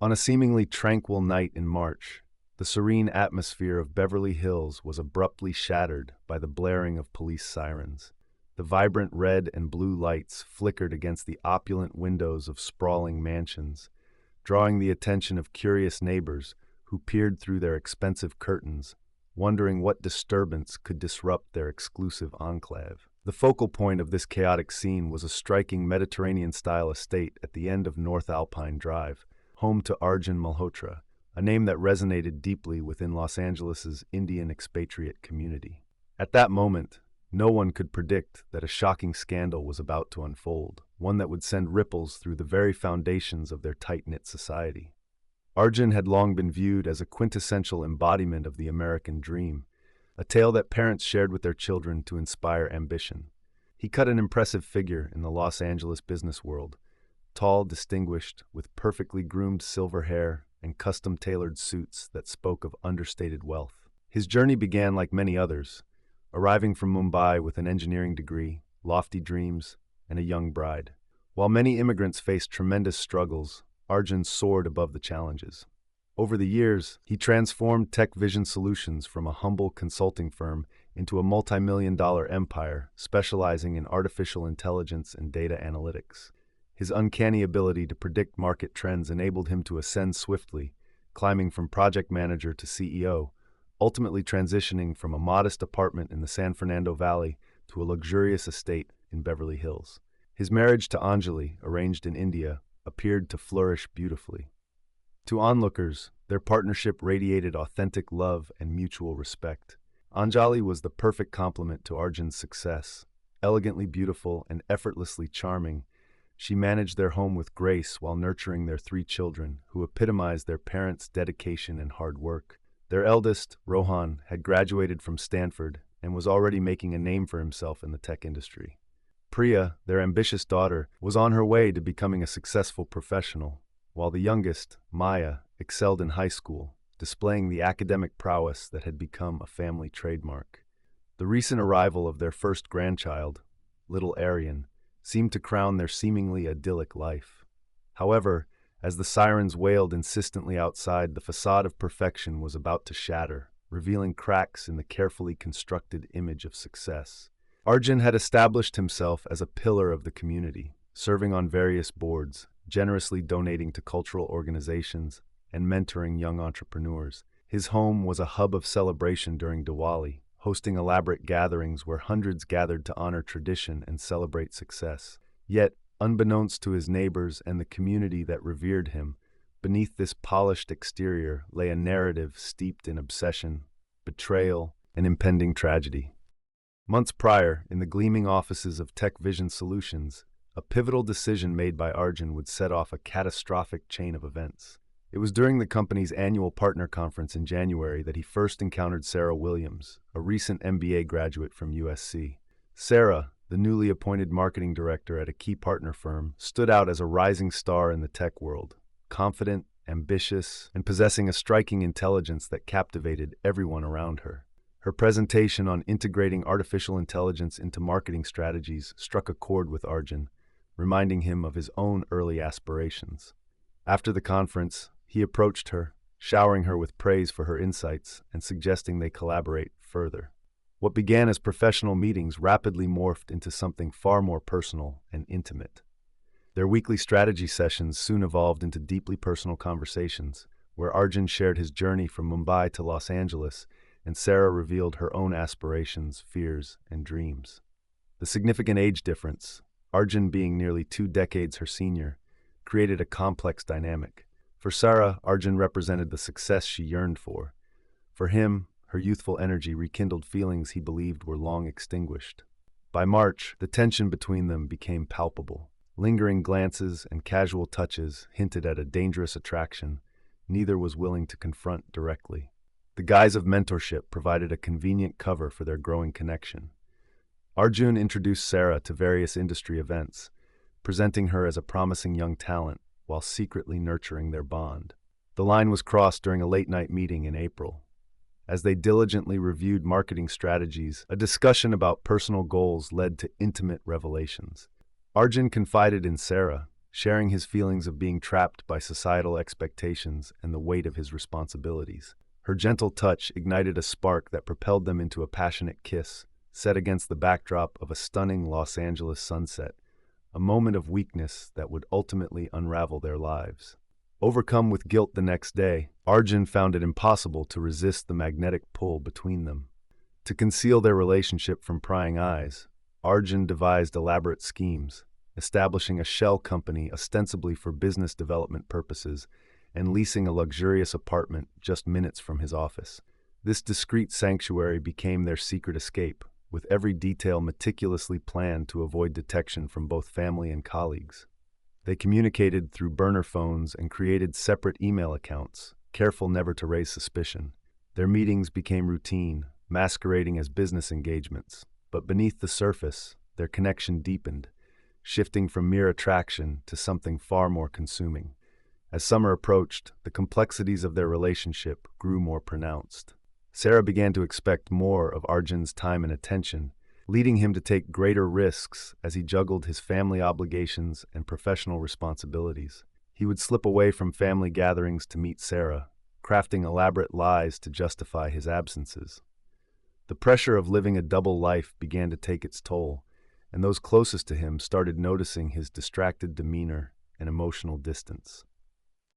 On a seemingly tranquil night in March, the serene atmosphere of Beverly Hills was abruptly shattered by the blaring of police sirens. The vibrant red and blue lights flickered against the opulent windows of sprawling mansions, drawing the attention of curious neighbors who peered through their expensive curtains, wondering what disturbance could disrupt their exclusive enclave. The focal point of this chaotic scene was a striking Mediterranean-style estate at the end of North Alpine Drive, home to Arjun Malhotra, a name that resonated deeply within Los Angeles's Indian expatriate community. At that moment, no one could predict that a shocking scandal was about to unfold, one that would send ripples through the very foundations of their tight-knit society. Arjun had long been viewed as a quintessential embodiment of the American dream, a tale that parents shared with their children to inspire ambition. He cut an impressive figure in the Los Angeles business world, tall, distinguished, with perfectly groomed silver hair and custom-tailored suits that spoke of understated wealth. His journey began like many others, arriving from Mumbai with an engineering degree, lofty dreams, and a young bride. While many immigrants faced tremendous struggles, Arjun soared above the challenges. Over the years, he transformed Tech Vision Solutions from a humble consulting firm into a multi-million-dollar empire specializing in artificial intelligence and data analytics. His uncanny ability to predict market trends enabled him to ascend swiftly, climbing from project manager to CEO, ultimately transitioning from a modest apartment in the San Fernando Valley to a luxurious estate in Beverly Hills. His marriage to Anjali, arranged in India, appeared to flourish beautifully. To onlookers, their partnership radiated authentic love and mutual respect. Anjali was the perfect complement to Arjun's success. Elegantly beautiful and effortlessly charming, she managed their home with grace while nurturing their 3 children, who epitomized their parents' dedication and hard work. Their eldest, Rohan, had graduated from Stanford and was already making a name for himself in the tech industry. Priya, their ambitious daughter, was on her way to becoming a successful professional, while the youngest, Maya, excelled in high school, displaying the academic prowess that had become a family trademark. The recent arrival of their first grandchild, little Aryan, seemed to crown their seemingly idyllic life. However, as the sirens wailed insistently outside, the facade of perfection was about to shatter, revealing cracks in the carefully constructed image of success. Arjun had established himself as a pillar of the community, serving on various boards, generously donating to cultural organizations, and mentoring young entrepreneurs. His home was a hub of celebration during Diwali, hosting elaborate gatherings where hundreds gathered to honor tradition and celebrate success. Yet, unbeknownst to his neighbors and the community that revered him, beneath this polished exterior lay a narrative steeped in obsession, betrayal, and impending tragedy. Months prior, in the gleaming offices of Tech Vision Solutions, a pivotal decision made by Arjun would set off a catastrophic chain of events. It was during the company's annual partner conference in January that he first encountered Sarah Williams, a recent MBA graduate from USC. Sarah, the newly appointed marketing director at a key partner firm, stood out as a rising star in the tech world, confident, ambitious, and possessing a striking intelligence that captivated everyone around her. Her presentation on integrating artificial intelligence into marketing strategies struck a chord with Arjun, reminding him of his own early aspirations. After the conference, he approached her, showering her with praise for her insights and suggesting they collaborate further. What began as professional meetings rapidly morphed into something far more personal and intimate. Their weekly strategy sessions soon evolved into deeply personal conversations, where Arjun shared his journey from Mumbai to Los Angeles, and Sarah revealed her own aspirations, fears, and dreams. The significant age difference, Arjun being nearly 2 decades her senior, created a complex dynamic. For Sarah, Arjun represented the success she yearned for. For him, her youthful energy rekindled feelings he believed were long extinguished. By March, the tension between them became palpable. Lingering glances and casual touches hinted at a dangerous attraction neither was willing to confront directly. The guise of mentorship provided a convenient cover for their growing connection. Arjun introduced Sarah to various industry events, presenting her as a promising young talent while secretly nurturing their bond. The line was crossed during a late-night meeting in April. As they diligently reviewed marketing strategies, a discussion about personal goals led to intimate revelations. Arjun confided in Sarah, sharing his feelings of being trapped by societal expectations and the weight of his responsibilities. Her gentle touch ignited a spark that propelled them into a passionate kiss, set against the backdrop of a stunning Los Angeles sunset, a moment of weakness that would ultimately unravel their lives. Overcome with guilt the next day, Arjun found it impossible to resist the magnetic pull between them. To conceal their relationship from prying eyes, Arjun devised elaborate schemes, establishing a shell company ostensibly for business development purposes and leasing a luxurious apartment just minutes from his office. This discreet sanctuary became their secret escape, with every detail meticulously planned to avoid detection from both family and colleagues. They communicated through burner phones and created separate email accounts, careful never to raise suspicion. Their meetings became routine, masquerading as business engagements, but beneath the surface, their connection deepened, shifting from mere attraction to something far more consuming. As summer approached, the complexities of their relationship grew more pronounced. Sarah began to expect more of Arjun's time and attention, leading him to take greater risks as he juggled his family obligations and professional responsibilities. He would slip away from family gatherings to meet Sarah, crafting elaborate lies to justify his absences. The pressure of living a double life began to take its toll, and those closest to him started noticing his distracted demeanor and emotional distance.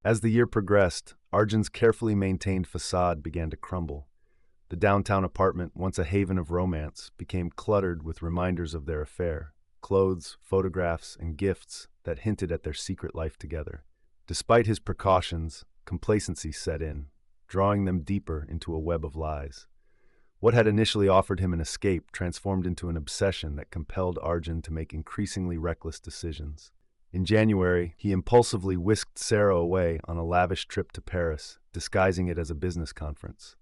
As the year progressed, Arjun's carefully maintained facade began to crumble. The downtown apartment, once a haven of romance, became cluttered with reminders of their affair, clothes, photographs, and gifts that hinted at their secret life together. Despite his precautions, complacency set in, drawing them deeper into a web of lies. What had initially offered him an escape transformed into an obsession that compelled Arjun to make increasingly reckless decisions. In January, he impulsively whisked Sarah away on a lavish trip to Paris, disguising it as a business conference.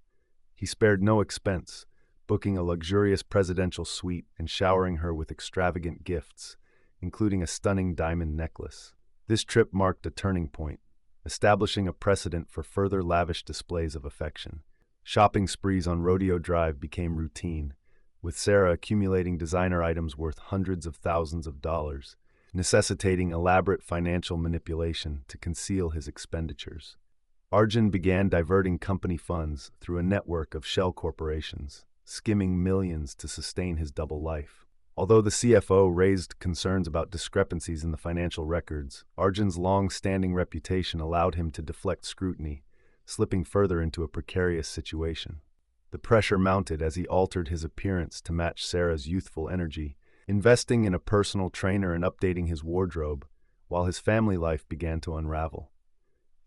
He spared no expense, booking a luxurious presidential suite and showering her with extravagant gifts, including a stunning diamond necklace. This trip marked a turning point, establishing a precedent for further lavish displays of affection. Shopping sprees on Rodeo Drive became routine, with Sarah accumulating designer items worth hundreds of thousands of dollars, necessitating elaborate financial manipulation to conceal his expenditures. Arjun began diverting company funds through a network of shell corporations, skimming millions to sustain his double life. Although the CFO raised concerns about discrepancies in the financial records, Arjun's long-standing reputation allowed him to deflect scrutiny, slipping further into a precarious situation. The pressure mounted as he altered his appearance to match Sarah's youthful energy, investing in a personal trainer and updating his wardrobe, while his family life began to unravel.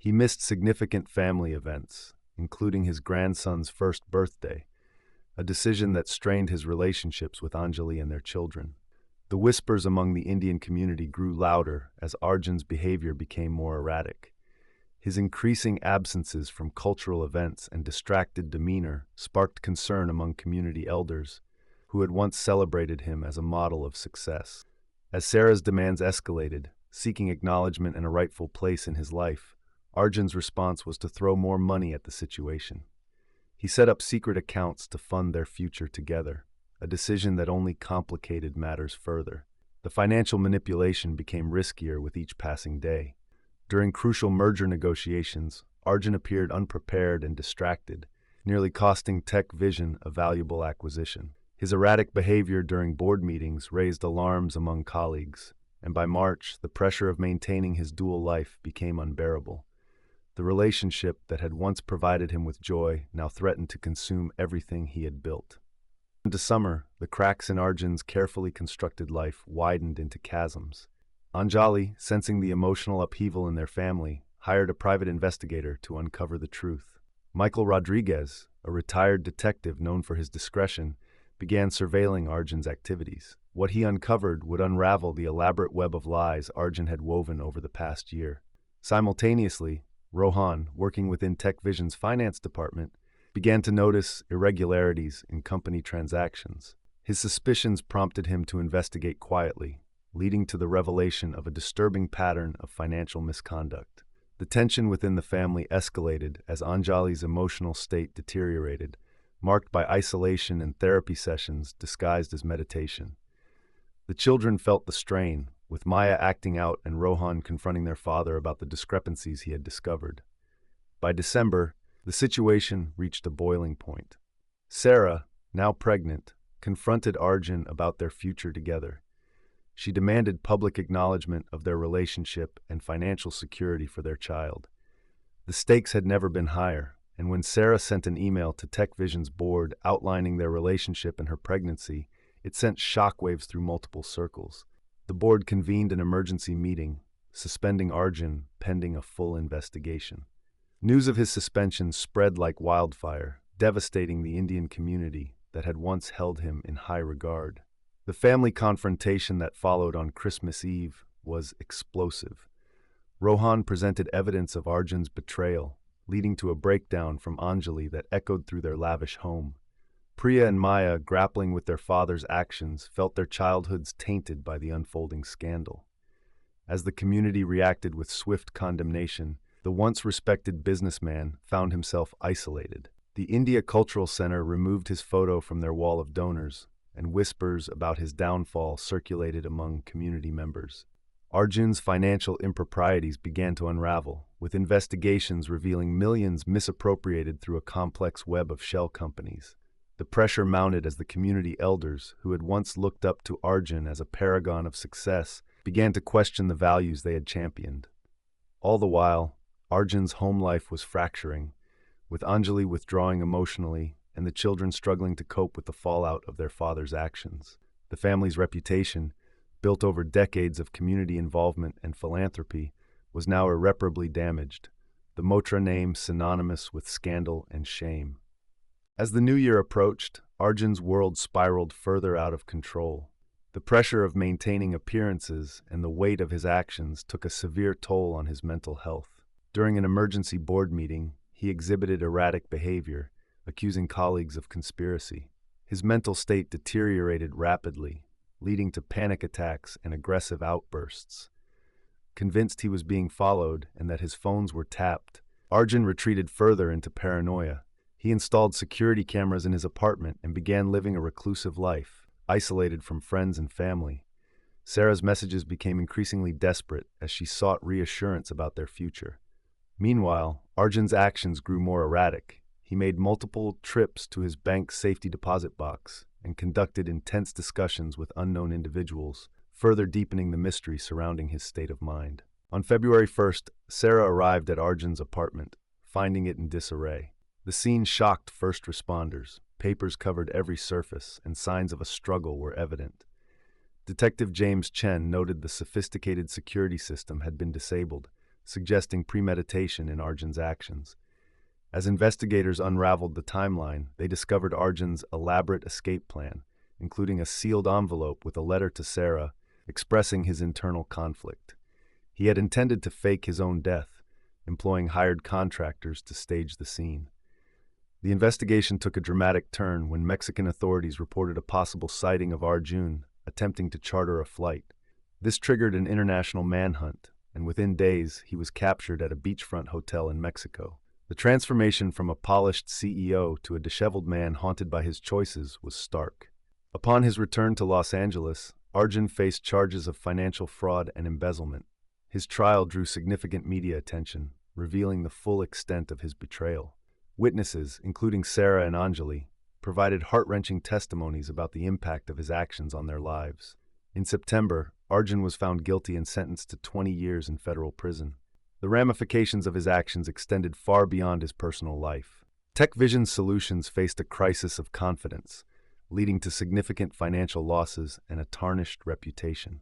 He missed significant family events, including his grandson's first birthday, a decision that strained his relationships with Anjali and their children. The whispers among the Indian community grew louder as Arjun's behavior became more erratic. His increasing absences from cultural events and distracted demeanor sparked concern among community elders, who had once celebrated him as a model of success. As Sarah's demands escalated, seeking acknowledgement and a rightful place in his life, Arjun's response was to throw more money at the situation. He set up secret accounts to fund their future together, a decision that only complicated matters further. The financial manipulation became riskier with each passing day. During crucial merger negotiations, Arjun appeared unprepared and distracted, nearly costing Tech Vision a valuable acquisition. His erratic behavior during board meetings raised alarms among colleagues, and by March, the pressure of maintaining his dual life became unbearable. The relationship that had once provided him with joy now threatened to consume everything he had built. Into summer, the cracks in Arjun's carefully constructed life widened into chasms. Anjali, sensing the emotional upheaval in their family, hired a private investigator to uncover the truth. Michael Rodriguez, a retired detective known for his discretion, began surveilling Arjun's activities. What he uncovered would unravel the elaborate web of lies Arjun had woven over the past year. Simultaneously, Rohan, working within Tech Vision's finance department, began to notice irregularities in company transactions. His suspicions prompted him to investigate quietly, leading to the revelation of a disturbing pattern of financial misconduct. The tension within the family escalated as Anjali's emotional state deteriorated, marked by isolation and therapy sessions disguised as meditation. The children felt the strain, with Maya acting out and Rohan confronting their father about the discrepancies he had discovered. By December, the situation reached a boiling point. Sarah, now pregnant, confronted Arjun about their future together. She demanded public acknowledgement of their relationship and financial security for their child. The stakes had never been higher, and when Sarah sent an email to TechVision's board outlining their relationship and her pregnancy, it sent shockwaves through multiple circles. The board convened an emergency meeting, suspending Arjun pending a full investigation. News of his suspension spread like wildfire, devastating the Indian community that had once held him in high regard. The family confrontation that followed on Christmas Eve was explosive. Rohan presented evidence of Arjun's betrayal, leading to a breakdown from Anjali that echoed through their lavish home. Priya and Maya, grappling with their father's actions, felt their childhoods tainted by the unfolding scandal. As the community reacted with swift condemnation, the once respected businessman found himself isolated. The India Cultural Center removed his photo from their wall of donors, and whispers about his downfall circulated among community members. Arjun's financial improprieties began to unravel, with investigations revealing millions misappropriated through a complex web of shell companies. The pressure mounted as the community elders, who had once looked up to Arjun as a paragon of success, began to question the values they had championed. All the while, Arjun's home life was fracturing, with Anjali withdrawing emotionally and the children struggling to cope with the fallout of their father's actions. The family's reputation, built over decades of community involvement and philanthropy, was now irreparably damaged, the Malhotra name synonymous with scandal and shame. As the new year approached, Arjun's world spiraled further out of control. The pressure of maintaining appearances and the weight of his actions took a severe toll on his mental health. During an emergency board meeting, he exhibited erratic behavior, accusing colleagues of conspiracy. His mental state deteriorated rapidly, leading to panic attacks and aggressive outbursts. Convinced he was being followed and that his phones were tapped, Arjun retreated further into paranoia. He installed security cameras in his apartment and began living a reclusive life, isolated from friends and family. Sarah's messages became increasingly desperate as she sought reassurance about their future. Meanwhile, Arjun's actions grew more erratic. He made multiple trips to his bank's safety deposit box and conducted intense discussions with unknown individuals, further deepening the mystery surrounding his state of mind. On February 1st, Sarah arrived at Arjun's apartment, finding it in disarray. The scene shocked first responders. Papers covered every surface, and signs of a struggle were evident. Detective James Chen noted the sophisticated security system had been disabled, suggesting premeditation in Arjun's actions. As investigators unraveled the timeline, they discovered Arjun's elaborate escape plan, including a sealed envelope with a letter to Sarah expressing his internal conflict. He had intended to fake his own death, employing hired contractors to stage the scene. The investigation took a dramatic turn when Mexican authorities reported a possible sighting of Arjun attempting to charter a flight. This triggered an international manhunt, and within days he was captured at a beachfront hotel in Mexico. The transformation from a polished CEO to a disheveled man haunted by his choices was stark. Upon his return to Los Angeles, Arjun faced charges of financial fraud and embezzlement. His trial drew significant media attention, revealing the full extent of his betrayal. Witnesses, including Sarah and Anjali, provided heart-wrenching testimonies about the impact of his actions on their lives. In September, Arjun was found guilty and sentenced to 20 years in federal prison. The ramifications of his actions extended far beyond his personal life. TechVision Solutions faced a crisis of confidence, leading to significant financial losses and a tarnished reputation.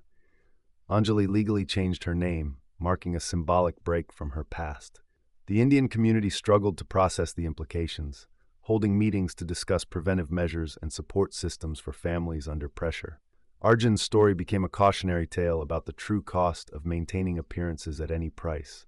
Anjali legally changed her name, marking a symbolic break from her past. The Indian community struggled to process the implications, holding meetings to discuss preventive measures and support systems for families under pressure. Arjun's story became a cautionary tale about the true cost of maintaining appearances at any price.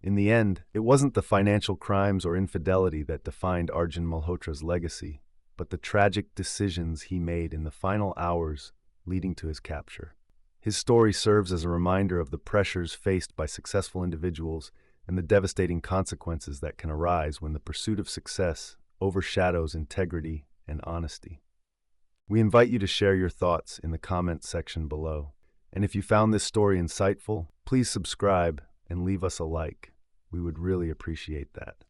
In the end, it wasn't the financial crimes or infidelity that defined Arjun Malhotra's legacy, but the tragic decisions he made in the final hours leading to his capture. His story serves as a reminder of the pressures faced by successful individuals and the devastating consequences that can arise when the pursuit of success overshadows integrity and honesty. We invite you to share your thoughts in the comments section below. And if you found this story insightful, please subscribe and leave us a like. We would really appreciate that.